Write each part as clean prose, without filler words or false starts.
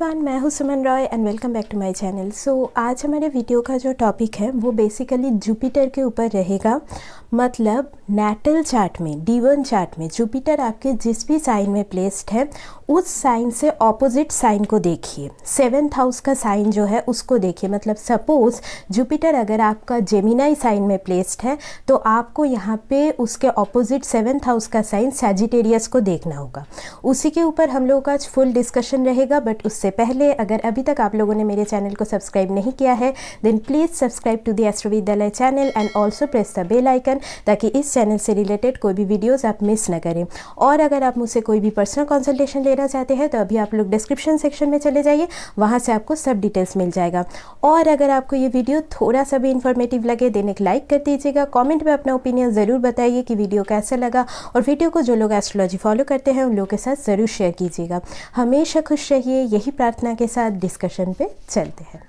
Everyone, मैं हूँ Suman Roy and welcome back to my channel. So आज हमारे वीडियो का जो टॉपिक है वो बेसिकली जुपिटर के ऊपर रहेगा। मतलब नेटल चार्ट में, D1 चार्ट में जुपिटर आपके जिस भी साइन में प्लेस्ड है उस साइन से ऑपोजिट साइन को देखिए। 7th हाउस का साइन जो है उसको देखिए। मतलब सपोज जुपिटर अगर आपका जेमिनाई साइन में प्लेस्ड है तो आपको यहाँ पे उसके ऑपोजिट 7th हाउस का साइन सैजिटेरियस को देखना होगा। उसी के ऊपर हम लोगों का आज फुल डिस्कशन रहेगा। बट उससे पहले अगर अभी तक आप लोगों ने मेरे चैनल को सब्सक्राइब नहीं किया है then please subscribe to the astro Vidyalaya channel and also press the bell icon ताकि इस चैनल से रिलेटेड कोई भी वीडियोस आप मिस न करें। और अगर आप मुझसे कोई भी पर्सनल कंसल्टेशन लेना चाहते हैं तो अभी आप लोग डिस्क्रिप्शन सेक्शन में चले जाइए, वहाँ से आपको सब डिटेल्स मिल जाएगा। और अगर आपको ये वीडियो थोड़ा सा भी इन्फॉर्मेटिव लगे देन एक लाइक कर दीजिएगा। कमेंट में अपना ओपिनियन ज़रूर बताइए कि वीडियो कैसा लगा, और वीडियो को जो लोग एस्ट्रोलॉजी फॉलो करते हैं उन लोगों के साथ ज़रूर शेयर कीजिएगा। हमेशा खुश रहिए, यही प्रार्थना के साथ डिस्कशन पे चलते हैं।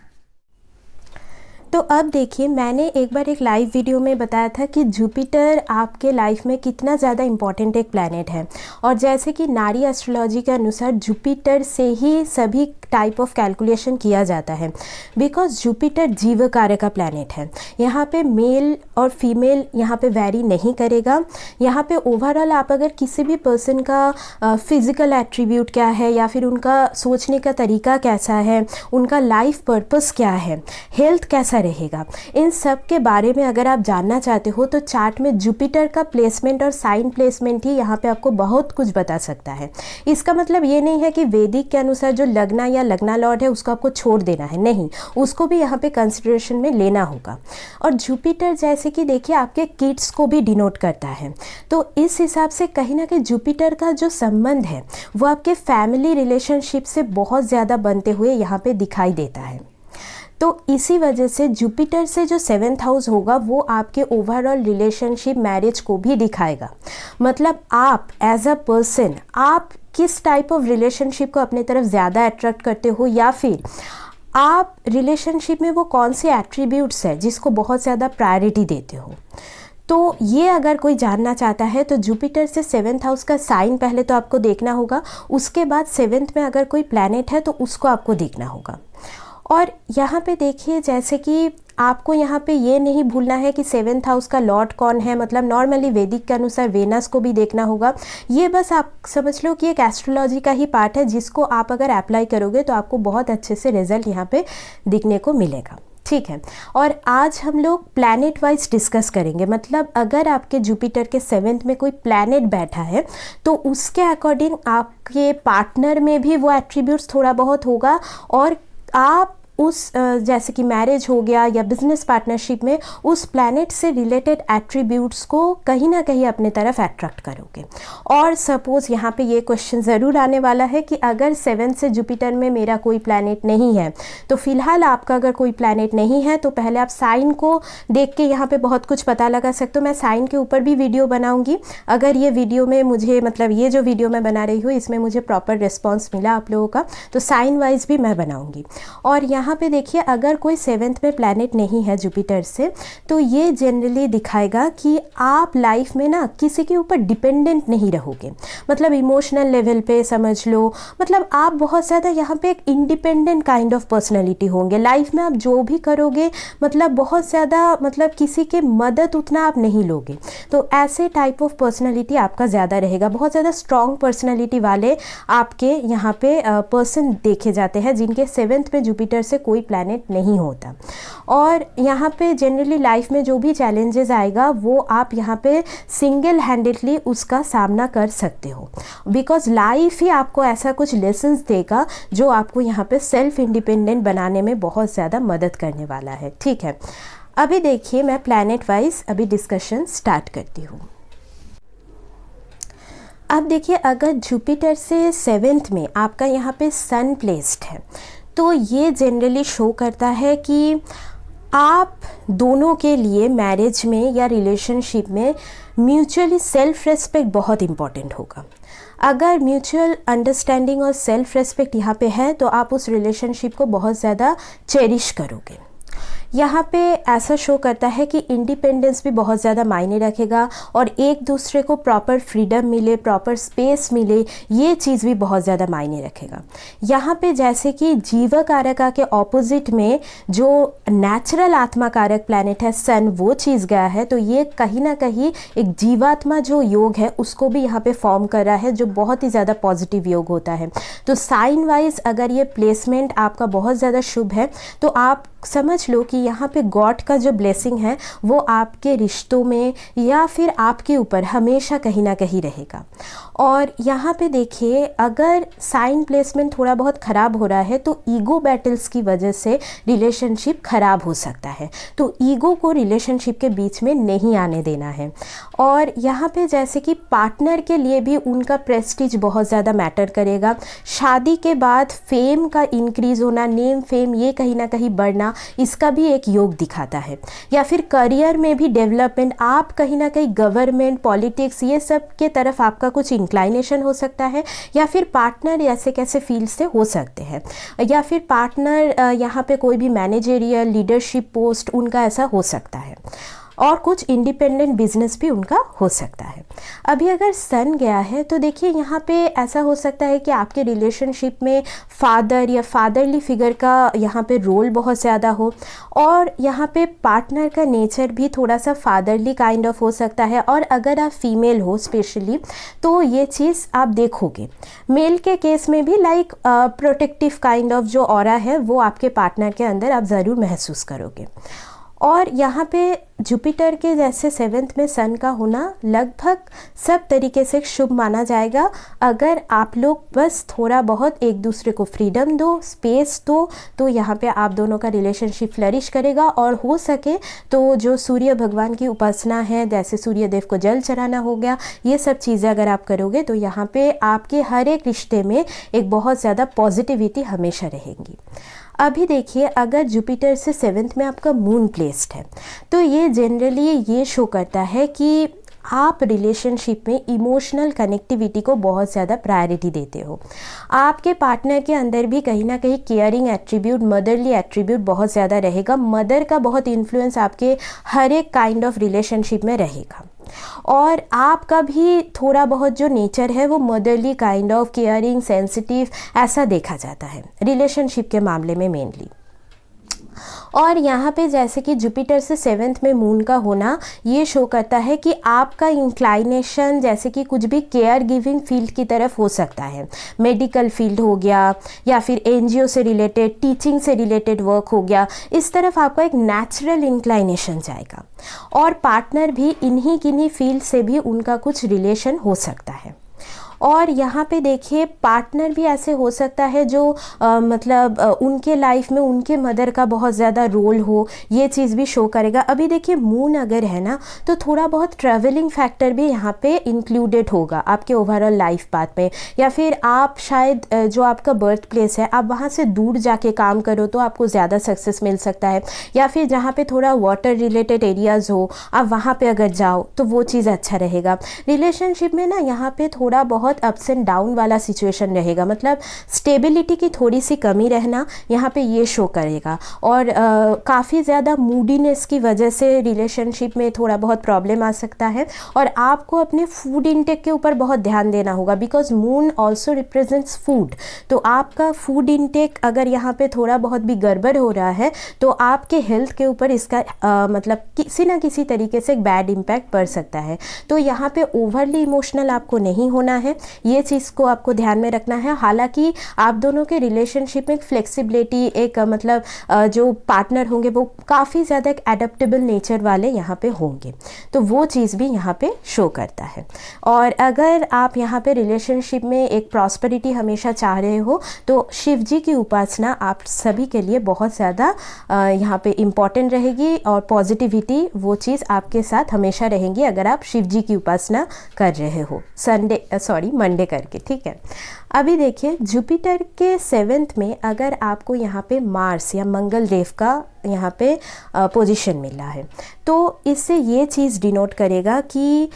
तो अब देखिए, मैंने एक बार एक लाइव वीडियो में बताया था कि जुपिटर आपके लाइफ में कितना ज़्यादा इम्पॉर्टेंट एक प्लैनेट है। और जैसे कि नारी एस्ट्रोलॉजी के अनुसार जुपिटर से ही सभी टाइप ऑफ कैलकुलेशन किया जाता है, बिकॉज जुपिटर जीव कार्य का प्लैनेट है। यहाँ पे मेल और फीमेल यहाँ पे वैरी नहीं करेगा। यहाँ पे ओवरऑल आप अगर किसी भी पर्सन का फिज़िकल एट्रीब्यूट क्या है या फिर उनका सोचने का तरीका कैसा है, उनका लाइफ पर्पस क्या है, हेल्थ कैसा रहेगा, इन सब के बारे में अगर आप जानना चाहते हो तो चार्ट में जुपिटर का प्लेसमेंट और साइन प्लेसमेंट ही यहाँ पे आपको बहुत कुछ बता सकता है। इसका मतलब ये नहीं है कि वैदिक के अनुसार जो लग्ना या लग्ना लॉर्ड है उसको आपको छोड़ देना है, नहीं, उसको भी यहाँ पे कंसिडरेशन में लेना होगा। और जुपिटर जैसे कि देखिए आपके किड्स को भी डिनोट करता है, तो इस हिसाब से कहीं ना कहीं जुपिटर का जो संबंध है वो आपके फैमिली रिलेशनशिप से बहुत ज़्यादा बनते हुए यहाँ पे दिखाई देता है। तो इसी वजह से जुपिटर से जो 7th हाउस होगा वो आपके ओवरऑल रिलेशनशिप, मैरिज को भी दिखाएगा। मतलब आप एज अ पर्सन आप किस टाइप ऑफ रिलेशनशिप को अपने तरफ ज़्यादा अट्रैक्ट करते हो, या फिर आप रिलेशनशिप में वो कौन से एट्रीब्यूट्स है जिसको बहुत ज़्यादा प्रायोरिटी देते हो। तो ये अगर कोई जानना चाहता है तो जुपिटर से 7th हाउस का साइन पहले तो आपको देखना होगा, उसके बाद 7th में अगर कोई प्लैनेट है तो उसको आपको देखना होगा। और यहाँ पे देखिए, जैसे कि आपको यहाँ पे ये नहीं भूलना है कि 7th हाउस का लॉर्ड कौन है। मतलब नॉर्मली वैदिक के अनुसार वेनस को भी देखना होगा। ये बस आप समझ लो कि एक एस्ट्रोलॉजी का ही पार्ट है जिसको आप अगर अप्लाई करोगे तो आपको बहुत अच्छे से रिजल्ट यहाँ पे दिखने को मिलेगा, ठीक है। और आज हम लोग प्लैनेट वाइज डिस्कस करेंगे। मतलब अगर आपके जुपिटर के 7th में कोई प्लैनेट बैठा है तो उसके अकॉर्डिंग आपके पार्टनर में भी वो एट्रीब्यूट्स थोड़ा बहुत होगा, और आप उस जैसे कि मैरिज हो गया या बिजनेस पार्टनरशिप में उस प्लैनेट से रिलेटेड एट्रीब्यूट्स को कहीं ना कहीं अपने तरफ अट्रैक्ट करोगे। और सपोज यहाँ पे ये क्वेश्चन ज़रूर आने वाला है कि अगर 7th से जुपिटर में मेरा कोई प्लैनेट नहीं है, तो फिलहाल आपका अगर कोई प्लैनेट नहीं है तो पहले आप साइन को देख के यहाँ पे बहुत कुछ पता लगा सकते हो। मैं साइन के ऊपर भी वीडियो बनाऊँगी। अगर ये वीडियो में मुझे, मतलब ये जो वीडियो मैं बना रही हूँ इसमें मुझे प्रॉपर रिस्पॉन्स मिला आप लोगों का, तो साइन वाइज भी मैं बनाऊँगी। और यहाँ पे देखिए, अगर कोई 7th में प्लैनेट नहीं है जुपिटर से तो ये जनरली दिखाएगा कि आप लाइफ में ना किसी के ऊपर डिपेंडेंट नहीं रहोगे। मतलब इमोशनल लेवल पे समझ लो, मतलब आप बहुत ज़्यादा यहाँ पे एक इंडिपेंडेंट काइंड ऑफ पर्सनैलिटी होंगे। लाइफ में आप जो भी करोगे मतलब बहुत ज़्यादा, मतलब किसी के मदद उतना आप नहीं लोगे। तो ऐसे टाइप ऑफ पर्सनैलिटी आपका ज़्यादा रहेगा। बहुत ज़्यादा स्ट्रॉन्ग पर्सनैलिटी वाले आपके यहाँ पे पर्सन देखे जाते हैं जिनके 7th में जुपिटर से कोई प्लैनेट नहीं होता। और यहाँ पे जनरली लाइफ में जो भी चैलेंजेस आएगा वो आप यहाँ पे सिंगल हैंडेडली उसका सामना कर सकते हो, बिकॉज लाइफ ही आपको ऐसा कुछ लेसन्स देगा जो आपको यहाँ पे सेल्फ इंडिपेंडेंट बनाने में बहुत ज़्यादा मदद करने वाला है, ठीक है। अभी देखिए, मैं प्लैनेट वाइज अभी डिस्कशन स्टार्ट करती हूँ। अब देखिए, अगर जुपिटर से 7th में आपका यहाँ पे सन प्लेस्ड है तो ये जनरली शो करता है कि आप दोनों के लिए मैरिज में या रिलेशनशिप में म्यूचुअली सेल्फ रेस्पेक्ट बहुत इम्पॉर्टेंट होगा। अगर म्यूचुअल अंडरस्टैंडिंग और सेल्फ रेस्पेक्ट यहाँ पे है तो आप उस रिलेशनशिप को बहुत ज़्यादा चेरिश करोगे। यहाँ पे ऐसा शो करता है कि इंडिपेंडेंस भी बहुत ज़्यादा मायने रखेगा और एक दूसरे को प्रॉपर फ्रीडम मिले, प्रॉपर स्पेस मिले, ये चीज़ भी बहुत ज़्यादा मायने रखेगा। यहाँ पे जैसे कि जीव कारका के ऑपोजिट में जो नेचुरल आत्मा कारक प्लैनेट है सन, वो चीज़ गया है, तो ये कहीं ना कहीं एक जीवात्मा जो योग है उसको भी यहाँ पे फॉर्म कर रहा है, जो बहुत ही ज़्यादा पॉजिटिव योग होता है। तो साइन वाइज अगर ये प्लेसमेंट आपका बहुत ज़्यादा शुभ है तो आप समझ लो कि यहाँ पे गॉड का जो ब्लेसिंग है वो आपके रिश्तों में या फिर आपके ऊपर हमेशा कहीं ना कहीं रहेगा। और यहाँ पे देखिए, अगर साइन प्लेसमेंट थोड़ा बहुत ख़राब हो रहा है तो ईगो बैटल्स की वजह से रिलेशनशिप ख़राब हो सकता है, तो ईगो को रिलेशनशिप के बीच में नहीं आने देना है। और यहाँ पे जैसे कि पार्टनर के लिए भी उनका प्रेस्टीज बहुत ज़्यादा मैटर करेगा। शादी के बाद फेम का इंक्रीज़ होना, नेम फेम ये कहीं ना कहीं बढ़ना, इसका भी एक योग दिखाता है। या फिर करियर में भी डेवलपमेंट, आप कहीं ना कहीं गवर्नमेंट, पॉलिटिक्स, ये सब के तरफ आपका कुछ इंक्लाइनेशन हो सकता है, या फिर पार्टनर ऐसे कैसे फील्ड से हो सकते हैं, या फिर पार्टनर यहाँ पे कोई भी मैनेजरियल लीडरशिप पोस्ट उनका ऐसा हो सकता है, और कुछ इंडिपेंडेंट बिजनेस भी उनका हो सकता है। अभी अगर सन गया है तो देखिए यहाँ पे ऐसा हो सकता है कि आपके रिलेशनशिप में फादर या फादरली फिगर का यहाँ पे रोल बहुत ज़्यादा हो, और यहाँ पे पार्टनर का नेचर भी थोड़ा सा फादरली काइंड ऑफ हो सकता है। और अगर आप फीमेल हो स्पेशली तो ये चीज़ आप देखोगे। मेल के केस में भी लाइक प्रोटेक्टिव काइंड ऑफ जो ऑरा है वो आपके पार्टनर के अंदर आप ज़रूर महसूस करोगे। और यहाँ पे जुपिटर के जैसे 7th में सन का होना लगभग सब तरीके से शुभ माना जाएगा, अगर आप लोग बस थोड़ा बहुत एक दूसरे को फ्रीडम दो, स्पेस दो, तो यहाँ पे आप दोनों का रिलेशनशिप फ्लरिश करेगा। और हो सके तो जो सूर्य भगवान की उपासना है, जैसे सूर्य देव को जल चढ़ाना हो गया, ये सब चीज़ें अगर आप करोगे तो यहाँ पे आपके हर एक रिश्ते में एक बहुत ज़्यादा पॉजिटिविटी हमेशा रहेगी। अभी देखिए, अगर जुपिटर से 7th में आपका मून प्लेस्ड है तो ये जनरली ये शो करता है कि आप रिलेशनशिप में इमोशनल कनेक्टिविटी को बहुत ज़्यादा प्रायोरिटी देते हो। आपके पार्टनर के अंदर भी कहीं ना कहीं केयरिंग एट्रीब्यूट, मदरली एट्रीब्यूट बहुत ज़्यादा रहेगा। मदर का बहुत इन्फ्लुएंस आपके हर एक काइंड ऑफ रिलेशनशिप में रहेगा। और आपका भी थोड़ा बहुत जो नेचर है वो motherly kind of, caring, sensitive, ऐसा देखा जाता है रिलेशनशिप के मामले में मेनली। और यहाँ पे जैसे कि जुपिटर से 7th में मून का होना ये शो करता है कि आपका इंक्लाइनेशन जैसे कि कुछ भी केयर गिविंग फील्ड की तरफ हो सकता है। मेडिकल फील्ड हो गया, या फिर एनजीओ से रिलेटेड, टीचिंग से रिलेटेड वर्क हो गया, इस तरफ आपका एक नेचुरल इंक्लाइनेशन जाएगा। और पार्टनर भी इन्हीं किन्हीं फील्ड से भी उनका कुछ रिलेशन हो सकता है। और यहाँ पे देखिए, पार्टनर भी ऐसे हो सकता है जो मतलब उनके लाइफ में उनके मदर का बहुत ज़्यादा रोल हो, ये चीज़ भी शो करेगा। अभी देखिए, मून अगर है ना तो थोड़ा बहुत ट्रैवलिंग फैक्टर भी यहाँ पे इंक्लूडेड होगा आपके ओवरऑल लाइफ पाथ में, या फिर आप शायद जो आपका बर्थ प्लेस है आप वहाँ से दूर जाके काम करो तो आपको ज़्यादा सक्सेस मिल सकता है, या फिर जहाँ पे थोड़ा वाटर रिलेटेड एरियाज़ हो आप वहाँ पे अगर जाओ तो वो चीज़ अच्छा रहेगा। रिलेशनशिप में ना यहाँ पे थोड़ा बहुत अप्स एंड डाउन वाला सिचुएशन रहेगा, मतलब स्टेबिलिटी की थोड़ी सी कमी रहना यहाँ पे ये शो करेगा। और काफ़ी ज़्यादा मूडीनेस की वजह से रिलेशनशिप में थोड़ा बहुत प्रॉब्लम आ सकता है। और आपको अपने फूड इनटेक के ऊपर बहुत ध्यान देना होगा, because moon also represents food. तो आपका फूड इनटेक अगर यहाँ पे थोड़ा बहुत भी गड़बड़ हो रहा है तो आपके हेल्थ के ऊपर इसका मतलब किसी ना किसी तरीके से एक बैड इम्पैक्ट पड़ सकता है। तो यहाँ पे ओवरली इमोशनल आपको नहीं होना है, ये चीज़ को आपको ध्यान में रखना है। हालांकि आप दोनों के रिलेशनशिप में एक फ्लेक्सिबिलिटी, एक मतलब जो पार्टनर होंगे वो काफ़ी ज़्यादा एक एडेप्टेबल नेचर वाले यहाँ पे होंगे, तो वो चीज़ भी यहाँ पे शो करता है। और अगर आप यहाँ पे रिलेशनशिप में एक प्रॉस्पेरिटी हमेशा चाह रहे हो तो शिव जी की उपासना आप सभी के लिए बहुत ज़्यादा यहाँ पे इम्पॉर्टेंट रहेगी, और पॉजिटिविटी वो चीज़ आपके साथ हमेशा रहेंगी अगर आप शिव जी की उपासना कर रहे हो मंडे करके, ठीक है। अभी देखिए, जुपिटर के 7th में अगर आपको यहाँ पे मार्स या मंगल देव का यहाँ पे पोजीशन मिला है तो इससे ये चीज़ डिनोट करेगा कि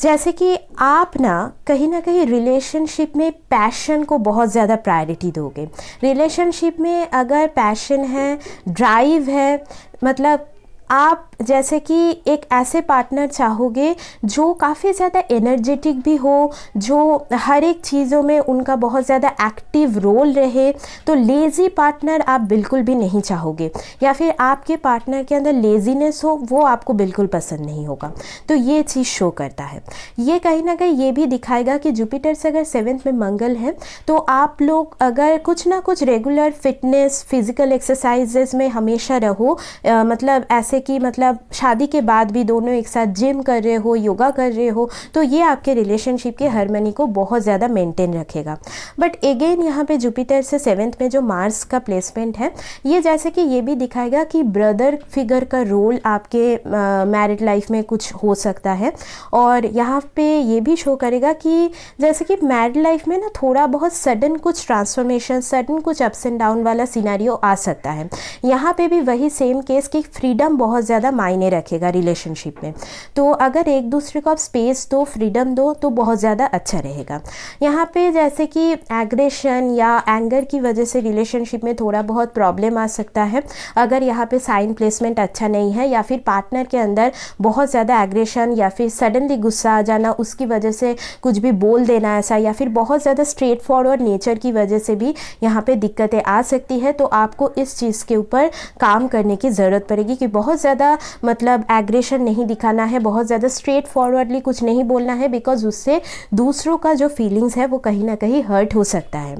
जैसे कि आप ना कहीं रिलेशनशिप में पैशन को बहुत ज़्यादा प्रायोरिटी दोगे। रिलेशनशिप में अगर पैशन है, ड्राइव है, मतलब आप जैसे कि एक ऐसे पार्टनर चाहोगे जो काफ़ी ज़्यादा एनर्जेटिक भी हो, जो हर एक चीज़ों में उनका बहुत ज़्यादा एक्टिव रोल रहे, तो लेज़ी पार्टनर आप बिल्कुल भी नहीं चाहोगे, या फिर आपके पार्टनर के अंदर लेज़ीनेस हो, वो आपको बिल्कुल पसंद नहीं होगा। तो ये चीज़ शो करता है। ये कहीं ना कहीं ये भी दिखाएगा कि जुपिटर से अगर 7th में मंगल है तो आप लोग अगर कुछ ना कुछ रेगुलर फिटनेस, फिजिकल एक्सरसाइजेज में हमेशा रहो, मतलब ऐसे कि मतलब शादी के बाद भी दोनों एक साथ जिम कर रहे हो, योगा कर रहे हो, तो ये आपके रिलेशनशिप की हार्मनी को बहुत ज़्यादा मेंटेन रखेगा। बट अगेन यहाँ पे जुपिटर से 7th में जो मार्स का प्लेसमेंट है, ये जैसे कि ये भी दिखाएगा कि ब्रदर फिगर का रोल आपके मैरिड लाइफ में कुछ हो सकता है। और यहाँ पे ये भी शो करेगा कि जैसे कि मैरिड लाइफ में ना थोड़ा बहुत सडन कुछ ट्रांसफॉर्मेशन, सडन कुछ अप्स एंड डाउन वाला सिनेरियो आ सकता है। यहाँ पे भी वही सेम केस कि फ्रीडम बहुत ज़्यादा मायने रखेगा रिलेशनशिप में। तो अगर एक दूसरे को आप स्पेस दो, फ्रीडम दो, तो बहुत ज़्यादा अच्छा रहेगा। यहाँ पे जैसे कि एग्रेशन या एंगर की वजह से रिलेशनशिप में थोड़ा बहुत प्रॉब्लम आ सकता है अगर यहाँ पे साइन प्लेसमेंट अच्छा नहीं है, या फिर पार्टनर के अंदर बहुत ज़्यादा एग्रेशन या फिर सडनली गुस्सा आ जाना, उसकी वजह से कुछ भी बोल देना ऐसा, या फिर बहुत ज़्यादा स्ट्रेट फॉरवर्ड नेचर की वजह से भी यहाँ पे दिक्कतें आ सकती है। तो आपको इस चीज़ के ऊपर काम करने की ज़रूरत पड़ेगी कि बहुत ज़्यादा मतलब एग्रेशन नहीं दिखाना है, बहुत ज़्यादा स्ट्रेट फॉरवर्डली कुछ नहीं बोलना है, बिकॉज उससे दूसरों का जो फीलिंग्स है वो कहीं ना कहीं हर्ट हो सकता है।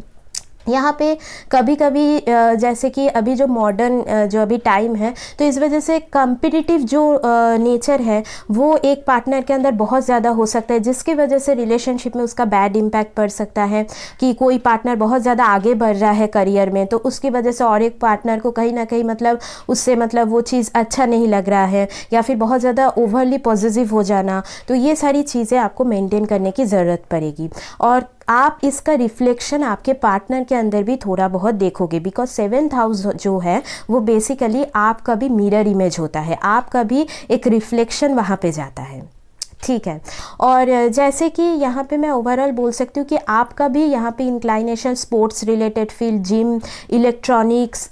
यहाँ पे कभी कभी जैसे कि अभी जो मॉडर्न जो अभी टाइम है, तो इस वजह से कम्पिटिटिव जो नेचर है वो एक पार्टनर के अंदर बहुत ज़्यादा हो सकता है, जिसकी वजह से रिलेशनशिप में उसका बैड इम्पैक्ट पड़ सकता है कि कोई पार्टनर बहुत ज़्यादा आगे बढ़ रहा है करियर में, तो उसकी वजह से और एक पार्टनर को कहीं ना कहीं मतलब उससे मतलब वो चीज़ अच्छा नहीं लग रहा है, या फिर बहुत ज़्यादा ओवरली पॉजिटिव हो जाना। तो ये सारी चीज़ें आपको मेंटेन करने की ज़रूरत पड़ेगी, और आप इसका रिफ्लेक्शन आपके पार्टनर के अंदर भी थोड़ा बहुत देखोगे, बिकॉज 7th हाउस जो है वो बेसिकली आपका भी मिरर इमेज होता है, आपका भी एक रिफ्लेक्शन वहाँ पे जाता है। ठीक है। और जैसे कि यहाँ पे मैं ओवरऑल बोल सकती हूँ कि आपका भी यहाँ पे inclination sports related field, gym, electronics,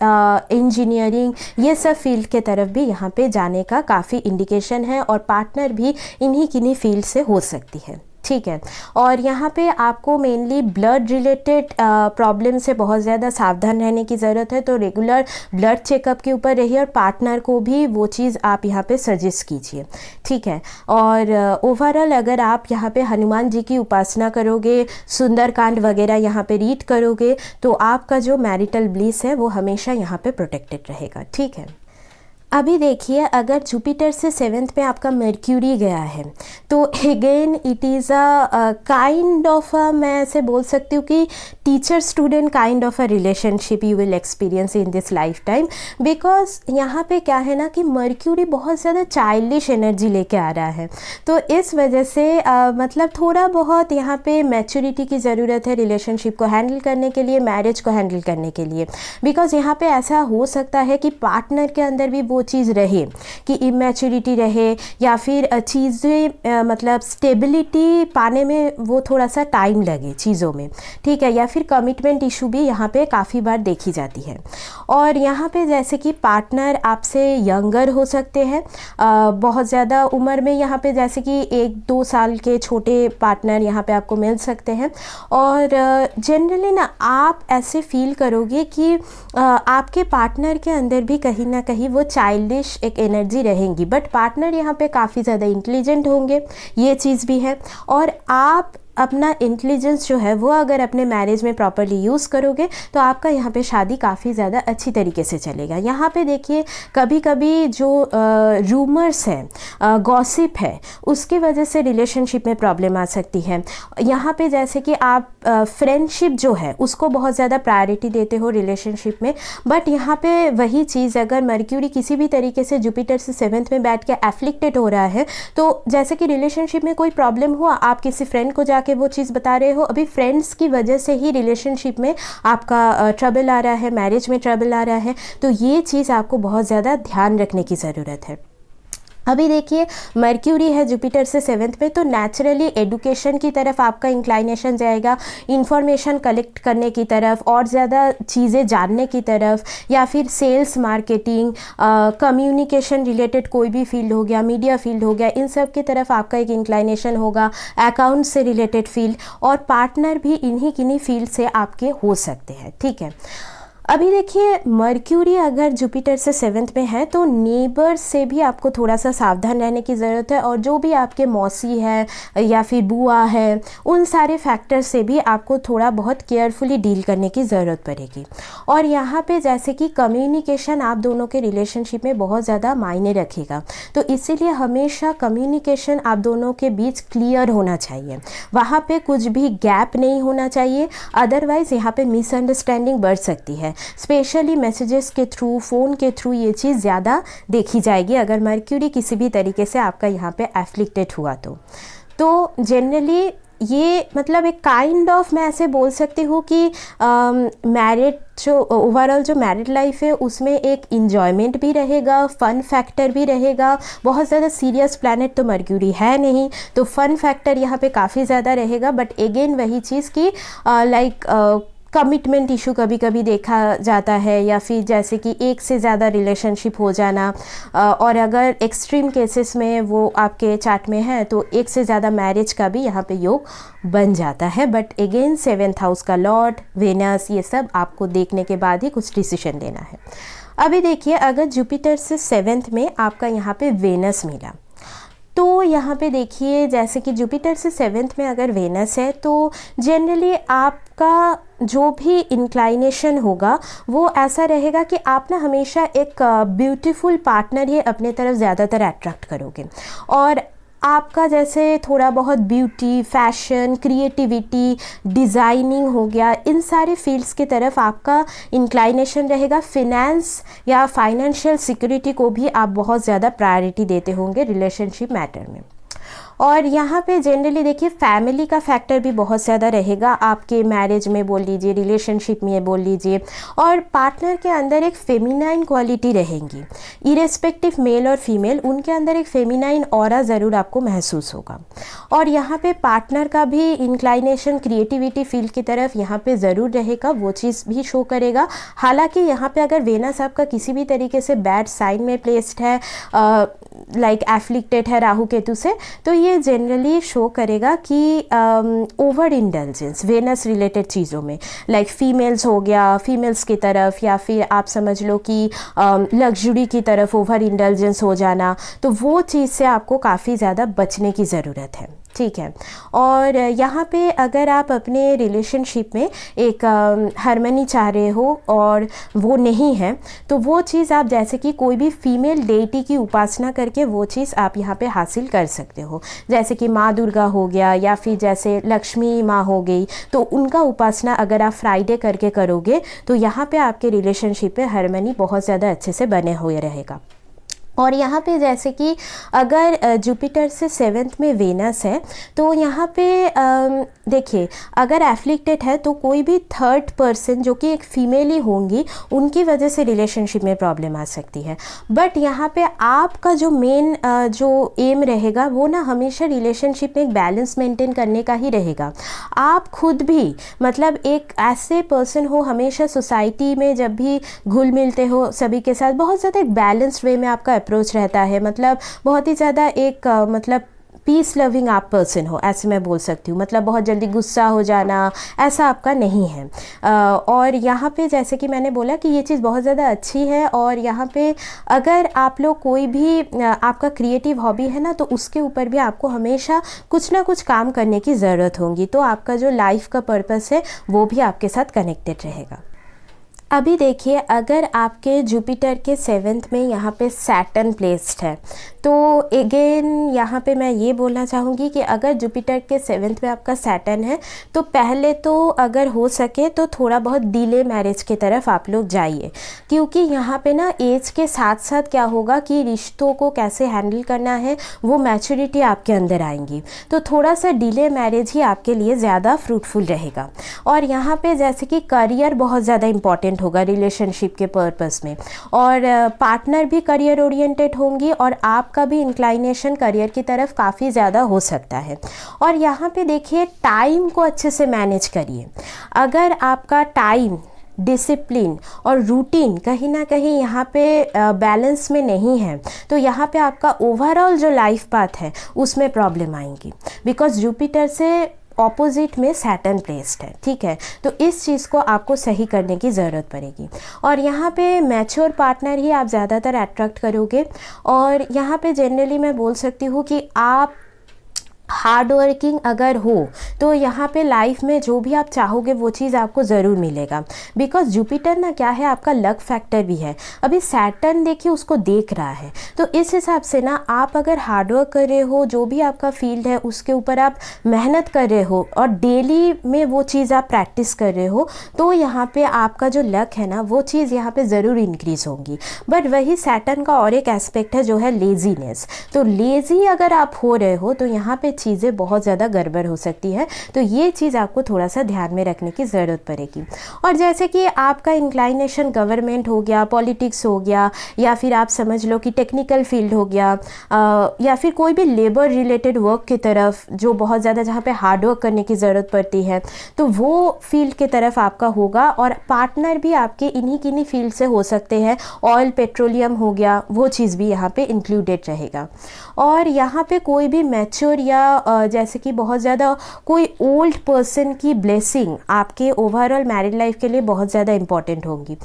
engineering, ये सब फील्ड के तरफ भी यहाँ पे जाने का काफ़ी इंडिकेशन है, और पार्टनर भी इन्हीं किन्हीं फील्ड से हो सकती है। ठीक है। और यहाँ पे आपको मेनली ब्लड रिलेटेड प्रॉब्लम से बहुत ज़्यादा सावधान रहने की ज़रूरत है, तो रेगुलर ब्लड चेकअप के ऊपर रहिए, और पार्टनर को भी वो चीज़ आप यहाँ पे सजेस्ट कीजिए। ठीक है। और ओवरऑल अगर आप यहाँ पे हनुमान जी की उपासना करोगे, सुंदरकांड वगैरह यहाँ पे रीड करोगे, तो आपका जो मैरिटल ब्लिस है वो हमेशा यहाँ पे प्रोटेक्टेड रहेगा। ठीक है। अभी देखिए, अगर जुपिटर से 7th में आपका मर्क्यूरी गया है, तो again it is a kind of a, मैं ऐसे बोल सकती हूँ कि teacher student kind of a relationship you will experience in this life time. Because यहाँ पे क्या है ना कि मर्क्यूरी बहुत ज़्यादा चाइल्डिश एनर्जी लेके आ रहा है, तो इस वजह से मतलब थोड़ा बहुत यहाँ पे मैच्योरिटी की ज़रूरत है रिलेशनशिप को हैंडल करने के लिए, मैरिज को हैंडल करने के लिए। बिकॉज यहाँ पे ऐसा हो सकता है कि पार्टनर के अंदर भी वो चीज़ रहे कि इमैच्योरिटी रहे, या फिर चीज़ें मतलब स्टेबिलिटी पाने में वो थोड़ा सा टाइम लगे चीज़ों में। ठीक है। या फिर कमिटमेंट इशू भी यहाँ पे काफ़ी बार देखी जाती है। और यहाँ पे जैसे कि पार्टनर आपसे यंगर हो सकते हैं, बहुत ज़्यादा उम्र में, यहाँ पे जैसे कि 1-2 साल के छोटे पार्टनर यहाँ पे आपको मिल सकते हैं। और जनरली ना आप ऐसे फील करोगे कि आपके पार्टनर के अंदर भी कहीं ना कहीं वो चाइल्डिश एक एनर्जी रहेंगी, बट पार्टनर यहाँ पे काफ़ी ज़्यादा इंटेलिजेंट होंगे, ये चीज़ भी है। और आप अपना इंटेलिजेंस जो है वो अगर अपने मैरिज में प्रॉपरली यूज़ करोगे, तो आपका यहाँ पे शादी काफ़ी ज़्यादा अच्छी तरीके से चलेगा। यहाँ पे देखिए, कभी कभी जो रूमर्स हैं, गॉसिप है, उसकी वजह से रिलेशनशिप में प्रॉब्लम आ सकती है। यहाँ पे जैसे कि आप फ्रेंडशिप जो है उसको बहुत ज़्यादा प्रायोरिटी देते हो रिलेशनशिप में, बट यहाँ पे वही चीज़ अगर मर्क्यूरी किसी भी तरीके से जुपिटर से 7th में बैठ के एफ्लिक्टेड हो रहा है, तो जैसे कि रिलेशनशिप में कोई प्रॉब्लम हुआ, आप किसी फ्रेंड को जाके वो चीज़ बता रहे हो, अभी फ्रेंड्स की वजह से ही रिलेशनशिप में आपका ट्रबल आ रहा है, मैरिज में ट्रबल आ रहा है, तो ये चीज़ आपको बहुत ज़्यादा ध्यान रखने की ज़रूरत है। अभी देखिए मर्क्यूरी है जुपिटर से 7th में, तो नेचुरली एडुकेशन की तरफ आपका इंक्लाइनेशन जाएगा, इंफॉर्मेशन कलेक्ट करने की तरफ, और ज़्यादा चीज़ें जानने की तरफ, या फिर सेल्स मार्केटिंग, कम्युनिकेशन रिलेटेड कोई भी फील्ड हो गया, मीडिया फील्ड हो गया, इन सब की तरफ आपका एक इंक्लाइनेशन होगा, अकाउंट से रिलेटेड फील्ड, और पार्टनर भी इन्हीं किन्हीं फील्ड से आपके हो सकते हैं। ठीक है, अभी देखिए मर्क्यूरी अगर जुपिटर से 7th में है तो नेबर से भी आपको थोड़ा सा सावधान रहने की ज़रूरत है, और जो भी आपके मौसी है या फिर बुआ है, उन सारे फैक्टर से भी आपको थोड़ा बहुत केयरफुली डील करने की ज़रूरत पड़ेगी। और यहाँ पे जैसे कि कम्युनिकेशन आप दोनों के रिलेशनशिप में बहुत ज़्यादा मायने रखेगा, तो इसीलिए हमेशा कम्युनिकेशन आप दोनों के बीच क्लियर होना चाहिए, वहाँ पे कुछ भी गैप नहीं होना चाहिए, अदरवाइज़ यहाँ पे मिसअंडरस्टैंडिंग बढ़ सकती है। स्पेशली मैसेजेस के थ्रू, फ़ोन के थ्रू ये चीज़ ज़्यादा देखी जाएगी अगर मर्क्यूरी किसी भी तरीके से आपका यहाँ पे एफ्लिक्टेड हुआ तो जनरली ये मतलब एक काइंड ऑफ, मैं ऐसे बोल सकती हूँ कि मैरिड जो ओवरऑल जो मैरिड लाइफ है उसमें एक इन्जॉयमेंट भी रहेगा, फ़न फैक्टर भी रहेगा। बहुत ज़्यादा सीरियस प्लैनेट तो मर्क्यूरी है नहीं, तो फ़न फैक्टर यहाँ पे काफ़ी ज़्यादा रहेगा। बट अगेन वही चीज़ की कमिटमेंट इशू कभी कभी देखा जाता है, या फिर जैसे कि एक से ज़्यादा रिलेशनशिप हो जाना, और अगर एक्सट्रीम केसेस में वो आपके चार्ट में है तो एक से ज़्यादा मैरिज का भी यहाँ पे योग बन जाता है। बट अगेन 7th हाउस का लॉर्ड वेनस, ये सब आपको देखने के बाद ही कुछ डिसीजन लेना है। अभी देखिए अगर जुपिटर से 7th में आपका यहाँ पे वेनस मिला, तो यहाँ पे देखिए जैसे कि जुपिटर से 7th में अगर वेनस है तो जनरली आपका जो भी इंक्लाइनेशन होगा वो ऐसा रहेगा कि आप ना हमेशा एक ब्यूटीफुल पार्टनर ही अपने तरफ ज़्यादातर अट्रैक्ट करोगे, और आपका जैसे थोड़ा बहुत ब्यूटी, फैशन, क्रिएटिविटी, डिज़ाइनिंग हो गया, इन सारे फील्ड्स की तरफ आपका इंक्लाइनेशन रहेगा। फिनेंस या फाइनेंशियल सिक्योरिटी को भी आप बहुत ज़्यादा प्रायोरिटी देते होंगे रिलेशनशिप मैटर में। और यहाँ पे जनरली देखिए फैमिली का फैक्टर भी बहुत ज़्यादा रहेगा आपके मैरिज में बोल लीजिए, रिलेशनशिप में बोल लीजिए, और पार्टनर के अंदर एक फेमिनाइन क्वालिटी रहेंगी, इरेस्पेक्टिव मेल और फीमेल, उनके अंदर एक फेमिनाइन ऑरा ज़रूर आपको महसूस होगा। और यहाँ पे पार्टनर का भी इंक्लाइनेशन क्रिएटिविटी फील्ड की तरफ यहाँ पे ज़रूर रहेगा, वो चीज़ भी शो करेगा। हालांकि यहाँ पे अगर वेनस आपका किसी भी तरीके से बैड साइन में प्लेस्ड है, लाइक एफ्लिक्टेड है राहु केतु से, तो ये जनरली शो करेगा कि ओवर इंडल्जेंस वेनस रिलेटेड चीज़ों में, लाइक फीमेल्स हो गया, फीमेल्स की तरफ, या फिर आप समझ लो कि लग्जरी की तरफ ओवर इंडल्जेंस हो जाना, तो वो चीज़ से आपको काफ़ी ज़्यादा बचने की ज़रूरत है। ठीक है, और यहाँ पे अगर आप अपने रिलेशनशिप में एक हार्मनी चाह रहे हो और वो नहीं है, तो वो चीज़ आप जैसे कि कोई भी फीमेल डेटी की उपासना करके वो चीज़ आप यहाँ पे हासिल कर सकते हो, जैसे कि माँ दुर्गा हो गया, या फिर जैसे लक्ष्मी माँ हो गई, तो उनका उपासना अगर आप फ्राइडे करके करोगे तो यहाँ पे आपके रिलेशनशिप में हार्मनी बहुत ज़्यादा अच्छे से बने हुए रहेगा। और यहाँ पे जैसे कि अगर जुपिटर से 7th में वेनस है तो यहाँ पे देखिए अगर एफ्लिक्टेड है तो कोई भी थर्ड पर्सन जो कि एक फीमेल ही होंगी उनकी वजह से रिलेशनशिप में प्रॉब्लम आ सकती है। बट यहाँ पे आपका जो मेन जो एम रहेगा वो ना हमेशा रिलेशनशिप में एक बैलेंस मेंटेन करने का ही रहेगा। आप खुद भी मतलब एक ऐसे पर्सन हो, हमेशा सोसाइटी में जब भी घुल मिलते हो सभी के साथ बहुत ज़्यादा एक बैलेंस्ड वे में आपका अप्रोच रहता है, मतलब बहुत ही ज़्यादा एक मतलब पीस लविंग आप पर्सन हो, ऐसे मैं बोल सकती हूँ। मतलब बहुत जल्दी गुस्सा हो जाना ऐसा आपका नहीं है। और यहाँ पे जैसे कि मैंने बोला कि ये चीज़ बहुत ज़्यादा अच्छी है। और यहाँ पे अगर आप लोग कोई भी आपका क्रिएटिव हॉबी है ना, तो उसके ऊपर भी आपको हमेशा कुछ ना कुछ काम करने की ज़रूरत होगी, तो आपका जो लाइफ का पर्पस है वो भी आपके साथ कनेक्टेड रहेगा। अभी देखिए अगर आपके जुपिटर के 7th में यहाँ पे सैटर्न प्लेस्ड है, तो अगेन यहाँ पे मैं ये बोलना चाहूँगी कि अगर जुपिटर के 7th में आपका सैटर्न है तो पहले तो अगर हो सके तो थोड़ा बहुत डिले मैरिज की तरफ आप लोग जाइए, क्योंकि यहाँ पे ना एज के साथ साथ क्या होगा कि रिश्तों को कैसे हैंडल करना है वो मैच्योरिटी आपके अंदर आएंगी, तो थोड़ा सा डिले मैरिज ही आपके लिए ज़्यादा फ्रूटफुल रहेगा। और यहाँ पे जैसे कि करियर बहुत ज़्यादा इंपॉर्टेंट इम्पॉर्टेंट होगा रिलेशनशिप के पर्पस में, और पार्टनर भी करियर ओरिएंटेड होंगी और आपका भी इंक्लाइनेशन करियर की तरफ काफ़ी ज़्यादा हो सकता है। और यहाँ पे देखिए टाइम को अच्छे से मैनेज करिए। अगर आपका टाइम, डिसिप्लिन और रूटीन कहीं ना कहीं यहाँ पे बैलेंस में नहीं है, तो यहाँ पे आपका ओवरऑल जो लाइफ पाथ है उसमें प्रॉब्लम आएंगी, बिकॉज जुपिटर से ऑपोजिट में सैटर्न प्लेस्ड है, ठीक है। तो इस चीज़ को आपको सही करने की ज़रूरत पड़ेगी। और यहाँ पे मैच्योर पार्टनर ही आप ज़्यादातर अट्रैक्ट करोगे। और यहाँ पे जनरली मैं बोल सकती हूँ कि आप हार्ड वर्किंग अगर हो तो यहाँ पे लाइफ में जो भी आप चाहोगे वो चीज़ आपको ज़रूर मिलेगा, बिकॉज जुपिटर ना क्या है, आपका लक फैक्टर भी है। अभी सैटर्न देखिए उसको देख रहा है, तो इस हिसाब से ना आप अगर हार्ड वर्क कर रहे हो, जो भी आपका फील्ड है उसके ऊपर आप मेहनत कर रहे हो और डेली में वो चीज़ आप प्रैक्टिस कर रहे हो, तो यहाँ पे आपका जो लक है ना वो चीज़ यहाँ पे ज़रूर इंक्रीज होगी। बट वही सैटर्न का और एक एस्पेक्ट है जो है लेजीनेस। तो लेज़ी अगर आप हो रहे हो तो यहाँ पे चीज़ें बहुत ज़्यादा गड़बड़ हो सकती है, तो ये चीज़ आपको थोड़ा सा ध्यान में रखने की ज़रूरत पड़ेगी। और जैसे कि आपका इंक्लाइनेशन गवर्नमेंट हो गया, पॉलिटिक्स हो गया, या फिर आप समझ लो कि टेक्निकल फील्ड हो गया, या फिर कोई भी लेबर रिलेटेड वर्क की तरफ जो बहुत ज़्यादा जहाँ पे हार्ड वर्क करने की ज़रूरत पड़ती है, तो वो फील्ड की तरफ आपका होगा। और पार्टनर भी आपके इन्हीं किन्हीं फील्ड से हो सकते हैं, ऑयल पेट्रोलियम हो गया, वो चीज़ भी यहाँ पे इंक्लूडेड रहेगा। और यहाँ पे कोई भी मैच्योर या जैसे कि बहुत ज़्यादा कोई ओल्ड पर्सन की ब्लेसिंग आपके ओवरऑल मैरिड लाइफ के लिए बहुत ज़्यादा इंपॉर्टेंट होंगी।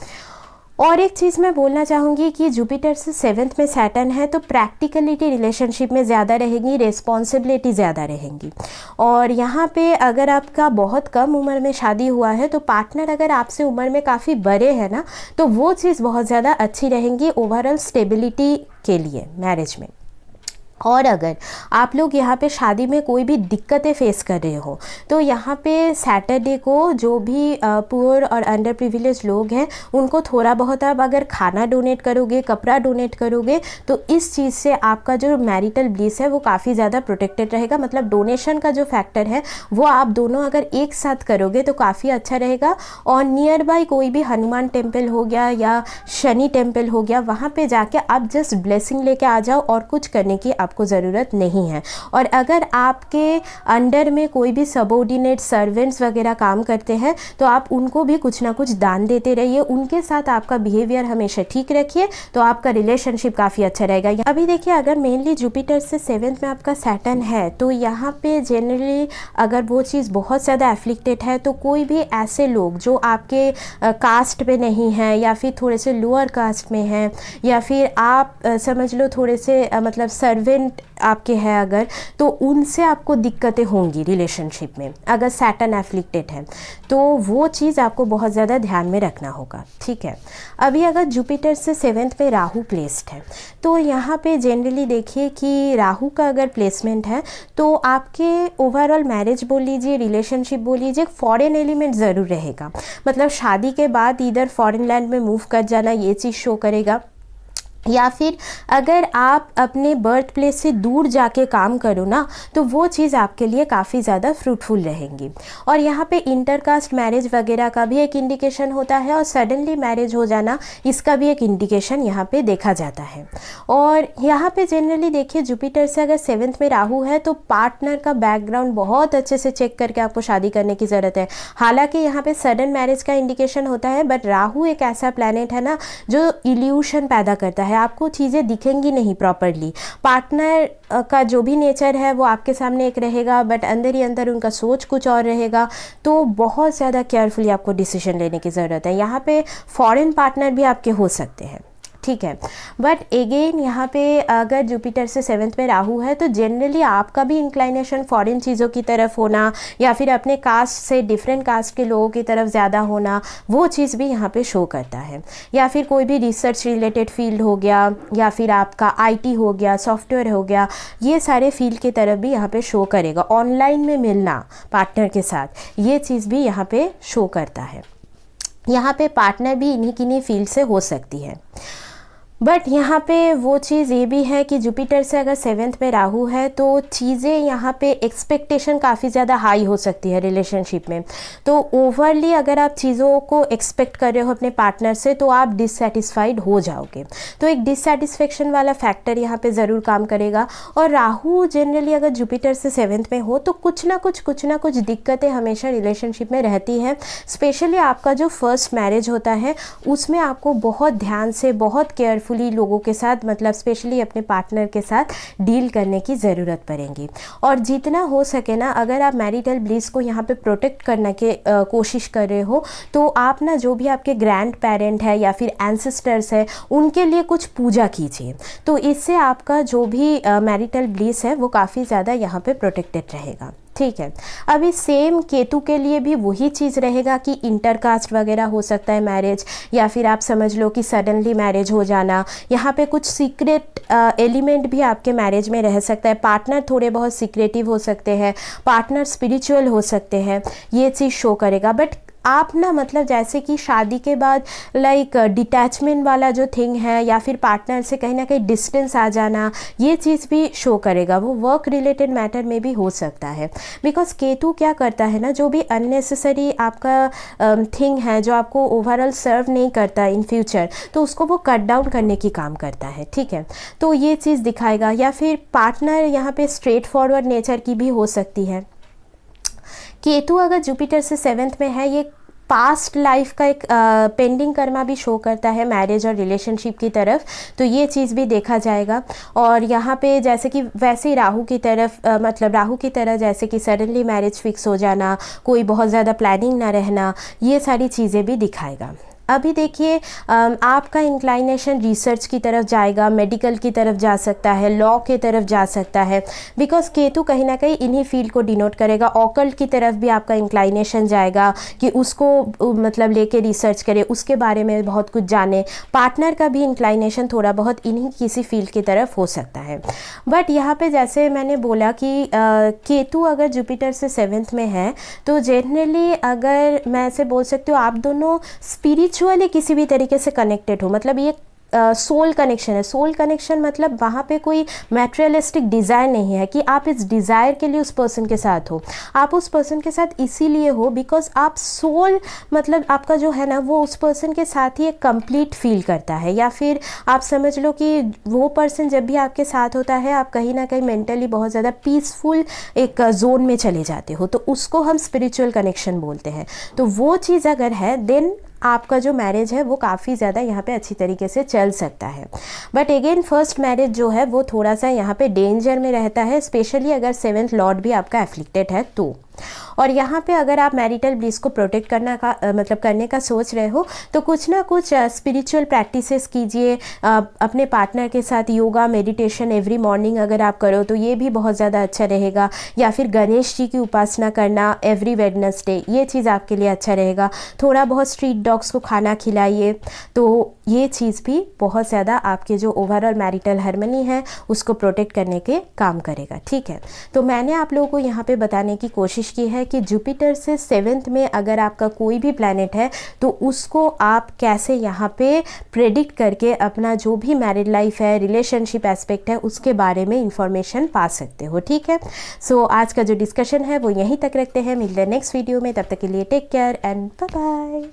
और एक चीज़ मैं बोलना चाहूँगी कि जुपिटर से 7th में सैटर्न है, तो प्रैक्टिकलिटी रिलेशनशिप में ज़्यादा रहेगी, रिस्पॉन्सिबिलिटी ज़्यादा रहेंगी। और यहाँ पे अगर आपका बहुत कम उम्र में शादी हुआ है, तो पार्टनर अगर आपसे उम्र में काफ़ी बड़े हैं ना, तो वो चीज़ बहुत ज़्यादा अच्छी रहेंगी ओवरऑल स्टेबिलिटी के लिए मैरिज में। और अगर आप लोग यहाँ पे शादी में कोई भी दिक्कतें फेस कर रहे हो, तो यहाँ पे सैटरडे को जो भी पुअर और अंडर प्रिविलेज लोग हैं उनको थोड़ा बहुत आप अगर खाना डोनेट करोगे, कपड़ा डोनेट करोगे, तो इस चीज़ से आपका जो मैरिटल ब्लिस है वो काफ़ी ज़्यादा प्रोटेक्टेड रहेगा। मतलब डोनेशन का जो फैक्टर है वो आप दोनों अगर एक साथ करोगे तो काफ़ी अच्छा रहेगा। और नियर बाई कोई भी हनुमान टेम्पल हो गया या शनि टेम्पल हो गया, वहाँ पर जाके आप जस्ट ब्लेसिंग लेके आ जाओ और कुछ करने की आपको ज़रूरत नहीं है। और अगर आपके अंडर में कोई भी सबऑर्डिनेट सर्वेंट्स वगैरह काम करते हैं, तो आप उनको भी कुछ ना कुछ दान देते रहिए, उनके साथ आपका बिहेवियर हमेशा ठीक रखिए, तो आपका रिलेशनशिप काफ़ी अच्छा रहेगा। अभी देखिए अगर मेनली जुपिटर से 7th में आपका सैटर्न है, तो यहाँ पे जनरली अगर वो चीज़ बहुत ज़्यादा एफ्लिक्टेड है, तो कोई भी ऐसे लोग जो आपके कास्ट पे नहीं है या फिर थोड़े से लोअर कास्ट में हैं, या फिर आप समझ लो थोड़े से मतलब सर्वेंट आपके हैं अगर, तो उनसे आपको दिक्कतें होंगी रिलेशनशिप में अगर सैटर्न एफ्लिक्टेड है, तो वो चीज़ आपको बहुत ज़्यादा ध्यान में रखना होगा, ठीक है। अभी अगर जुपिटर से 7th पे राहु प्लेस्ड है, तो यहाँ पे जनरली देखिए कि राहु का अगर प्लेसमेंट है तो आपके ओवरऑल मैरिज बोल लीजिए, रिलेशनशिप बोल लीजिए, फॉरेन एलिमेंट ज़रूर रहेगा। मतलब शादी के बाद इधर फॉरेन लैंड में मूव कर जाना, ये चीज़ शो करेगा। या फिर अगर आप अपने बर्थ प्लेस से दूर जाके काम करो ना, तो वो चीज़ आपके लिए काफ़ी ज़्यादा फ्रूटफुल रहेंगी। और यहाँ पे इंटरकास्ट मैरिज वगैरह का भी एक इंडिकेशन होता है, और सडनली मैरिज हो जाना, इसका भी एक इंडिकेशन यहाँ पे देखा जाता है। और यहाँ पे जनरली देखिए जुपिटर से अगर 7th में राहु है, तो पार्टनर का बैकग्राउंड बहुत अच्छे से चेक करके आपको शादी करने की ज़रूरत है। हालांकि यहाँ पे सडन मैरिज का इंडिकेशन होता है, बट राहु एक ऐसा प्लैनेट है ना जो इल्यूशन पैदा करता है, आपको चीज़ें दिखेंगी नहीं प्रॉपरली। पार्टनर का जो भी नेचर है वो आपके सामने एक रहेगा, बट अंदर ही अंदर उनका सोच कुछ और रहेगा। तो बहुत ज़्यादा केयरफुली आपको डिसीजन लेने की ज़रूरत है। यहाँ पे फॉरेन पार्टनर भी आपके हो सकते हैं, ठीक है। बट अगेन यहाँ पे अगर जुपिटर से 7th में राहु है, तो जनरली आपका भी इंक्लाइनेशन फॉरेन चीज़ों की तरफ होना, या फिर अपने कास्ट से डिफरेंट कास्ट के लोगों की तरफ ज़्यादा होना, वो चीज़ भी यहाँ पे शो करता है। या फिर कोई भी रिसर्च रिलेटेड फील्ड हो गया, या फिर आपका आईटी हो गया, सॉफ्टवेयर हो गया, ये सारे फील्ड की तरफ भी यहाँ पे शो करेगा। ऑनलाइन में मिलना पार्टनर के साथ, ये चीज़ भी यहाँ पे शो करता है। यहाँ पे पार्टनर भी इन्हीं किन्हीं फील्ड से हो सकती है। बट यहाँ पे वो चीज़ ये भी है कि जुपिटर से अगर 7th में राहु है तो चीज़ें यहाँ पे एक्सपेक्टेशन काफ़ी ज़्यादा हाई हो सकती है रिलेशनशिप में। तो ओवरली अगर आप चीज़ों को एक्सपेक्ट कर रहे हो अपने पार्टनर से तो आप डिससेटिस्फाइड हो जाओगे। तो एक डिससेटिस्फेक्शन वाला फैक्टर यहाँ पे ज़रूर काम करेगा। और राहु जनरली अगर जुपिटर से 7th में हो तो कुछ ना कुछ दिक्कतें हमेशा रिलेशनशिप में रहती है। स्पेशली आपका जो फर्स्ट मैरिज होता है उसमें आपको बहुत ध्यान से, बहुत केयरफुल लोगों के साथ, मतलब स्पेशली अपने पार्टनर के साथ डील करने की ज़रूरत पड़ेगी। और जितना हो सके ना, अगर आप मैरिटल ब्लिस को यहाँ पे प्रोटेक्ट करने के कोशिश कर रहे हो तो आप ना जो भी आपके ग्रैंड पेरेंट है या फिर एंसेस्टर्स है उनके लिए कुछ पूजा कीजिए। तो इससे आपका जो भी मैरिटल ब्लिस है वो काफ़ी ज़्यादा यहाँ पे प्रोटेक्टेड रहेगा। ठीक है। अभी सेम केतु के लिए भी वही चीज़ रहेगा कि इंटरकास्ट वगैरह हो सकता है मैरिज, या फिर आप समझ लो कि सडनली मैरिज हो जाना। यहाँ पे कुछ सीक्रेट एलिमेंट भी आपके मैरिज में रह सकता है। पार्टनर थोड़े बहुत सीक्रेटिव हो सकते हैं, पार्टनर स्पिरिचुअल हो सकते हैं, ये चीज़ शो करेगा। बट आप ना मतलब जैसे कि शादी के बाद लाइक डिटैचमेंट वाला जो थिंग है या फिर पार्टनर से कहीं ना कहीं डिस्टेंस आ जाना, ये चीज़ भी शो करेगा। वो वर्क रिलेटेड मैटर में भी हो सकता है। बिकॉज केतु क्या करता है ना, जो भी अननेसेसरी आपका थिंग है जो आपको ओवरऑल सर्व नहीं करता इन फ्यूचर, तो उसको वो कट डाउन करने की काम करता है। ठीक है। तो ये चीज़ दिखाएगा। या फिर पार्टनर यहाँ पे स्ट्रेट फॉरवर्ड नेचर की भी हो सकती है। केतु अगर जुपिटर से 7th में है, ये पास्ट लाइफ का एक पेंडिंग कर्मा भी शो करता है मैरिज और रिलेशनशिप की तरफ। तो ये चीज़ भी देखा जाएगा। और यहाँ पे जैसे कि वैसे ही राहु की तरफ मतलब राहु की तरह जैसे कि सडनली मैरिज फिक्स हो जाना, कोई बहुत ज़्यादा प्लानिंग ना रहना, ये सारी चीज़ें भी दिखाएगा। अभी देखिए आपका इंक्लाइनेशन रिसर्च की तरफ जाएगा, मेडिकल की तरफ जा सकता है, लॉ की तरफ जा सकता है। बिकॉज केतु कहीं ना कहीं इन्हीं फील्ड को डिनोट करेगा। ऑकल्ट की तरफ भी आपका इंक्लाइनेशन जाएगा कि उसको मतलब लेके रिसर्च करे, उसके बारे में बहुत कुछ जाने। पार्टनर का भी इंक्लाइनेशन थोड़ा बहुत इन्हीं किसी फील्ड की तरफ हो सकता है। बट यहाँ पे जैसे मैंने बोला कि केतु अगर जुपिटर से 7th में है तो जनरली अगर मैं ऐसे बोल सकती हूँ आप दोनों स्पिरिचुअली किसी भी तरीके से कनेक्टेड हो। मतलब ये सोल कनेक्शन है। सोल कनेक्शन मतलब वहाँ पे कोई मैटेरियलिस्टिक डिज़ायर नहीं है कि आप इस डिज़ायर के लिए उस पर्सन के साथ हो। आप उस पर्सन के साथ इसीलिए हो बिकॉज आप सोल मतलब आपका जो है ना वो उस पर्सन के साथ ही एक कंप्लीट फील करता है। या फिर आप समझ लो कि वो पर्सन जब भी आपके साथ होता है आप कहीं ना कहीं मेंटली बहुत ज़्यादा पीसफुल एक जोन में चले जाते हो। तो उसको हम स्पिरिचुअल कनेक्शन बोलते हैं। तो वो चीज़ अगर है देन आपका जो मैरिज है वो काफ़ी ज़्यादा यहाँ पे अच्छी तरीके से चल सकता है। बट अगेन फर्स्ट मैरिज जो है वो थोड़ा सा यहाँ पे डेंजर में रहता है, स्पेशली अगर 7th लॉर्ड भी आपका एफ्लिक्टेड है तो। और यहाँ पे अगर आप मैरिटल ब्लिस को प्रोटेक्ट करने का सोच रहे हो तो कुछ ना कुछ स्पिरिचुअल प्रैक्टिसेस कीजिए। अपने पार्टनर के साथ योगा मेडिटेशन एवरी मॉर्निंग अगर आप करो तो ये भी बहुत ज़्यादा अच्छा रहेगा। या फिर गणेश जी की उपासना करना एवरी वेडनेसडे, ये चीज़ आपके लिए अच्छा रहेगा। थोड़ा बहुत स्ट्रीट डॉग्स को खाना खिलाइए, तो ये चीज़ भी बहुत ज़्यादा आपके जो ओवरऑल मैरिटल हार्मनी है उसको प्रोटेक्ट करने के काम करेगा। ठीक है। तो मैंने आप लोगों को यहाँ पे बताने की कोशिश की है कि जुपिटर से 7th में अगर आपका कोई भी प्लैनेट है तो उसको आप कैसे यहाँ पे प्रेडिक्ट करके अपना जो भी मैरिड लाइफ है, रिलेशनशिप एस्पेक्ट है, उसके बारे में इंफॉर्मेशन पा सकते हो। ठीक है। सो आज का जो डिस्कशन है वो यहीं तक रखते हैं। मिलते हैं नेक्स्ट वीडियो में, तब तक के लिए take care and bye bye.